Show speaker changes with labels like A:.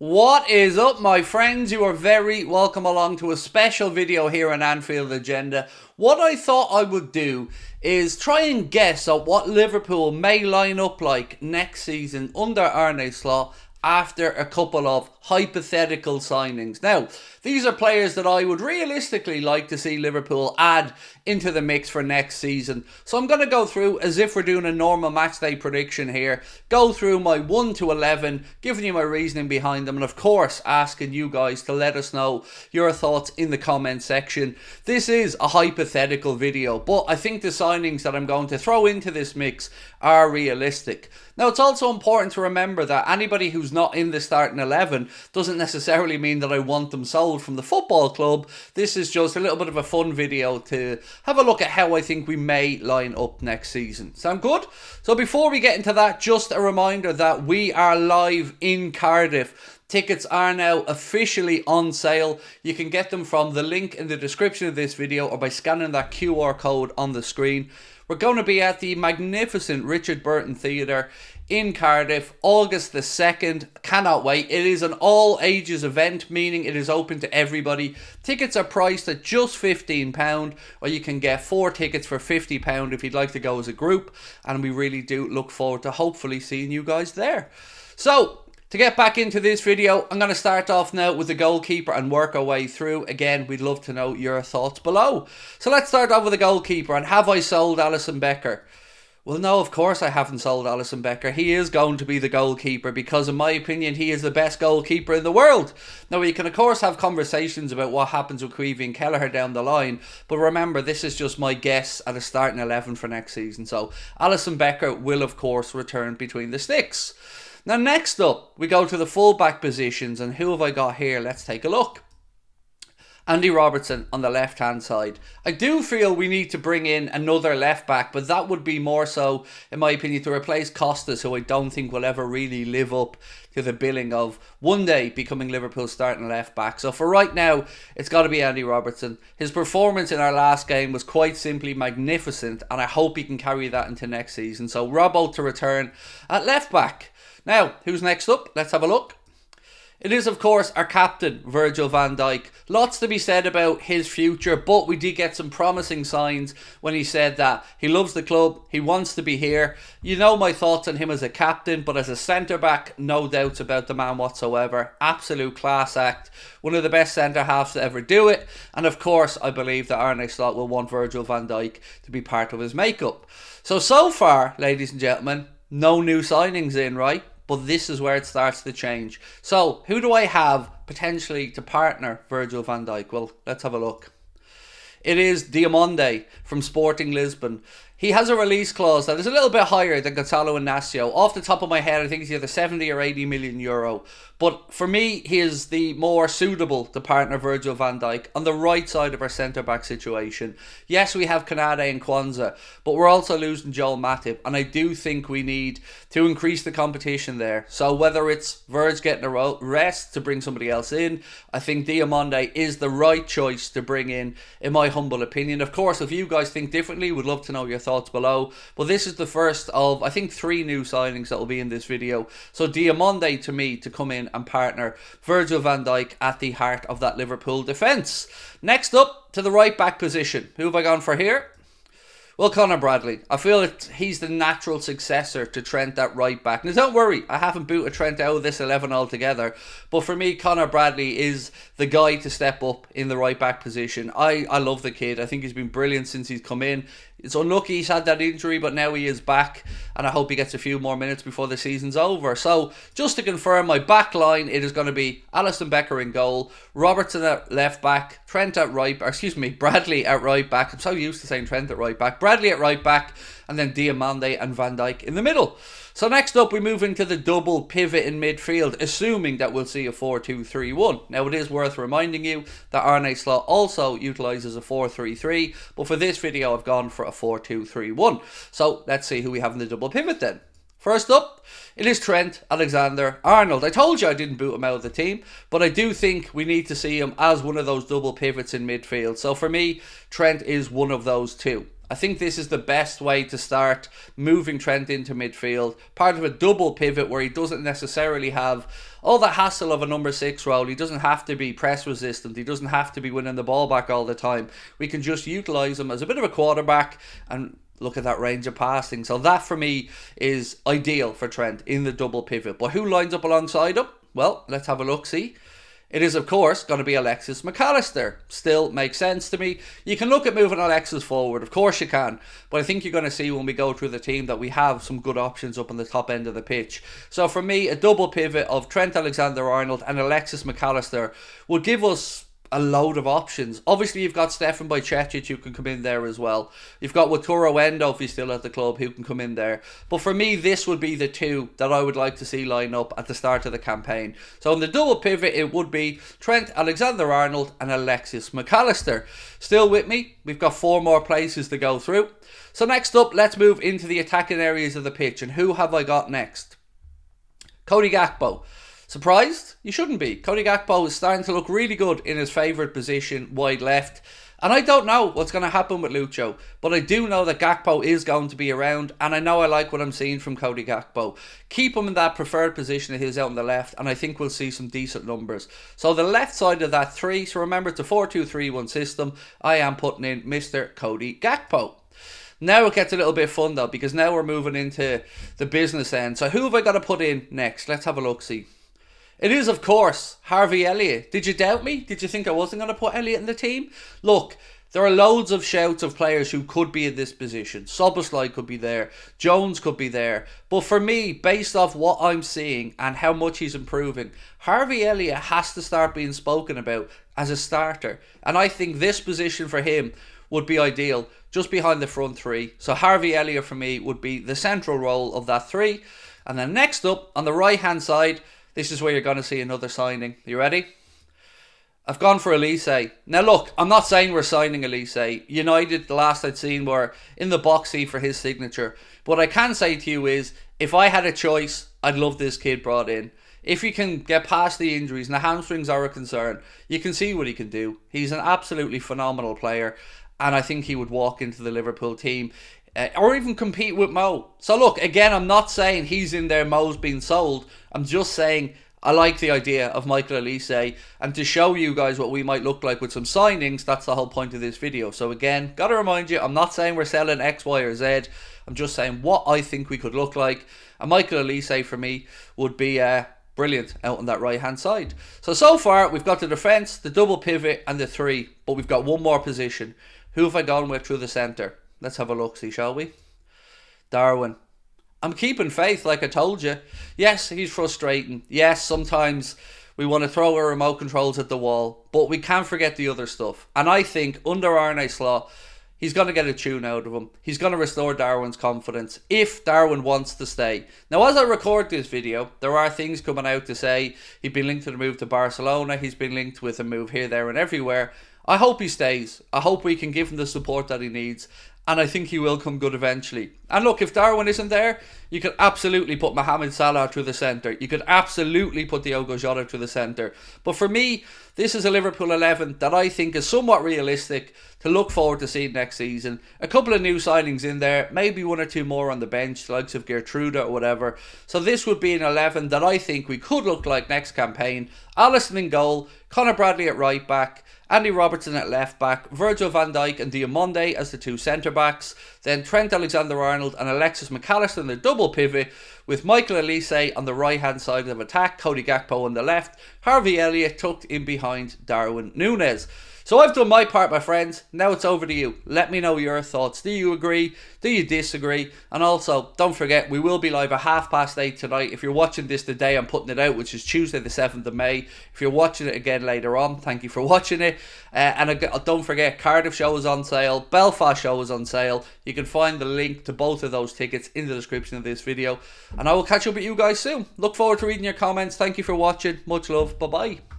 A: What is up, my friends? You are very welcome along to a special video here on Anfield Agenda. What I thought I would do is try and guess at what Liverpool may line up like next season under Arne Slot after a couple of hypothetical signings. Now, these are players that I would realistically like to see Liverpool add into the mix for next season. So I'm going to go through, as if we're doing a normal matchday prediction here, go through my 1 to 11, giving you my reasoning behind them, and of course asking you guys to let us know your thoughts in the comment section. This is a hypothetical video, but I think the signings that I'm going to throw into this mix are realistic. Now, it's also important to remember that anybody who's not in the starting 11 doesn't necessarily mean that I want them sold from the football club. This is just a little bit of a fun video to have a look at how I think we may line up next season. Sound good? So before we get into that, just a reminder that we are live in Cardiff. Tickets are now officially on sale. You can get them from the link in the description of this video or by scanning that QR code on the screen. We're going to be at the magnificent Richard Burton Theatre in Cardiff, August the 2nd. Cannot wait. It is an all ages event, meaning it is open to everybody. Tickets are priced at just £15, or you can get 4 tickets for £50 if you'd like to go as a group. And we really do look forward to hopefully seeing you guys there. So, to get back into this video, I'm going to start off now with the goalkeeper and work our way through. Again, we'd love to know your thoughts below. So let's start off with the goalkeeper. And have I sold Alisson Becker? Well, no, of course I haven't sold Alisson Becker. He is going to be the goalkeeper because, in my opinion, he is the best goalkeeper in the world. Now, we can, of course, have conversations about what happens with Creevy and Kelleher down the line. But remember, this is just my guess at a starting 11 for next season. So Alisson Becker will, of course, return between the sticks. Now, next up, we go to the full-back positions, and who have I got here? Let's take a look. Andy Robertson on the left-hand side. I do feel we need to bring in another left-back, but that would be more so, in my opinion, to replace Costas, who I don't think will ever really live up to the billing of one day becoming Liverpool's starting left-back. So for right now, it's got to be Andy Robertson. His performance in our last game was quite simply magnificent, and I hope he can carry that into next season. So Robbo to return at left-back. Now, who's next up? Let's have a look. It is, of course, our captain, Virgil van Dijk. Lots to be said about his future, but we did get some promising signs when he said that he loves the club, he wants to be here. You know my thoughts on him as a captain, but as a centre-back, no doubts about the man whatsoever. Absolute class act. One of the best centre-halves to ever do it. And, of course, I believe that Arne Slot will want Virgil van Dijk to be part of his makeup. So far, ladies and gentlemen, no new signings in, right? But this is where it starts to change. So, who do I have potentially to partner Virgil van Dijk? Well, let's have a look. It is Diomande from Sporting Lisbon. He has a release clause that is a little bit higher than Gonzalo Inacio. Off the top of my head, I think it's either 70 or 80 million euro. But for me, he is the more suitable to partner Virgil van Dijk on the right side of our centre-back situation. Yes, we have Kanade and Kwanzaa, but we're also losing Joel Matip. And I do think we need to increase the competition there. So whether it's Virg getting a rest to bring somebody else in, I think Diomande is the right choice to bring in my humble opinion. Of course, if you guys think differently, we'd love to know your thoughts below. But this is the first of, I think, 3 new signings that will be in this video. So Diomande, to me, to come in and partner Virgil van Dijk at the heart of that Liverpool defence. Next up, to the right back position. Who have I gone for here? Well, Conor Bradley. I feel that he's the natural successor to Trent at right back. Now, don't worry, I haven't booted Trent out of this 11 altogether. But for me, Conor Bradley is the guy to step up in the right back position. I love the kid. I think he's been brilliant since he's come in. It's unlucky he's had that injury, but now he is back. And I hope he gets a few more minutes before the season's over. So, just to confirm, my back line, it is going to be Alisson Becker in goal, Robertson at left back, Trent at right back, Bradley at right back. I'm so used to saying Trent at right back. Bradley at right back, and then Diomande and Van Dijk in the middle. So next up, we move into the double pivot in midfield, assuming that we'll see a 4-2-3-1. Now, it is worth reminding you that Arne Slot also utilises a 4-3-3, but for this video, I've gone for a 4-2-3-1. So let's see who we have in the double pivot then. First up, it is Trent Alexander-Arnold. I told you I didn't boot him out of the team, but I do think we need to see him as one of those double pivots in midfield. So for me, Trent is one of those two. I think this is the best way to start moving Trent into midfield. Part of a double pivot where he doesn't necessarily have all the hassle of a number 6 role. He doesn't have to be press resistant. He doesn't have to be winning the ball back all the time. We can just utilise him as a bit of a quarterback and look at that range of passing. So that for me is ideal for Trent in the double pivot. But who lines up alongside him? Well, let's have a look-see. It is, of course, going to be Alexis McAllister. Still makes sense to me. You can look at moving Alexis forward. Of course you can. But I think you're going to see when we go through the team that we have some good options up on the top end of the pitch. So for me, a double pivot of Trent Alexander-Arnold and Alexis McAllister would give us a load of options. Obviously, you've got Stefan Bajcetic who can come in there as well. You've got Wataru Endo, if he's still at the club, who can come in there. But for me, this would be the two that I would like to see line up at the start of the campaign. So in the double pivot, it would be Trent Alexander-Arnold and Alexis McAllister. Still with me? We've got 4 more places to go through. So next up, let's move into the attacking areas of the pitch. And who have I got next? Cody Gakpo. Surprised? You shouldn't be. Cody Gakpo is starting to look really good in his favourite position, wide left. And I don't know what's going to happen with Lucho, but I do know that Gakpo is going to be around, and I know I like what I'm seeing from Cody Gakpo. Keep him in that preferred position of his out on the left, and I think we'll see some decent numbers. So the left side of that 3, so remember it's a 4-2-3-1 system, I am putting in Mr. Cody Gakpo. Now it gets a little bit fun though, because now we're moving into the business end. So who have I got to put in next? Let's have a look-see. It is, of course, Harvey Elliott. Did you doubt me? Did you think I wasn't going to put Elliott in the team? Look, there are loads of shouts of players who could be in this position. Szoboszlai could be there. Jones could be there. But for me, based off what I'm seeing and how much he's improving, Harvey Elliott has to start being spoken about as a starter. And I think this position for him would be ideal, just behind the front 3. So Harvey Elliott for me would be the central role of that 3. And then next up, on the right-hand side, this is where you're going to see another signing. You ready? I've gone for Elise. Now look, I'm not saying we're signing Elise. United, the last I'd seen, were in the boxy for his signature. But what I can say to you is, if I had a choice, I'd love this kid brought in. If you can get past the injuries, and the hamstrings are a concern, you can see what he can do. He's an absolutely phenomenal player, and I think he would walk into the Liverpool team. Or even compete with Mo. So look, again, I'm not saying he's in there, Mo's been sold. I'm just saying I like the idea of Michael Elise. And to show you guys what we might look like with some signings, that's the whole point of this video. So again, got to remind you, I'm not saying we're selling X, Y or Z. I'm just saying what I think we could look like. And Michael Elise for me would be brilliant out on that right hand side. So far we've got the defence, the double pivot and the 3. But we've got one more position. Who have I gone with through the centre? Let's have a look-see, shall we? Darwin. I'm keeping faith, like I told you. Yes, he's frustrating. Yes, sometimes we want to throw our remote controls at the wall. But we can't forget the other stuff. And I think, under Arne Slot, he's going to get a tune out of him. He's going to restore Darwin's confidence, if Darwin wants to stay. Now, as I record this video, there are things coming out to say he's been linked to the move to Barcelona. He's been linked with a move here, there and everywhere. I hope he stays. I hope we can give him the support that he needs. And I think he will come good eventually. And look, if Darwin isn't there, you could absolutely put Mohamed Salah through the centre. You could absolutely put Diogo Jota through the centre. But for me, this is a Liverpool 11 that I think is somewhat realistic to look forward to seeing next season. A couple of new signings in there, maybe 1 or 2 more on the bench, the likes of Gertruda or whatever. So this would be an 11 that I think we could look like next campaign. Alisson in goal, Conor Bradley at right back, Andy Robertson at left back, Virgil van Dijk and Diamonde as the 2 centre backs, then Trent Alexander-Arnold and Alexis McAllister in the double pivot, with Michael Elise on the right hand side of attack, Cody Gakpo on the left, Harvey Elliott tucked in behind Darwin Núñez. So I've done my part, my friends. Now it's over to you. Let me know your thoughts. Do you agree? Do you disagree? And also, don't forget, we will be live at 8:30 tonight. If you're watching this the day I'm putting it out, which is Tuesday the 7th of May. If you're watching it again later on, thank you for watching it. And don't forget, Cardiff show is on sale. Belfast show is on sale. You can find the link to both of those tickets in the description of this video. And I will catch up with you guys soon. Look forward to reading your comments. Thank you for watching. Much love. Bye-bye.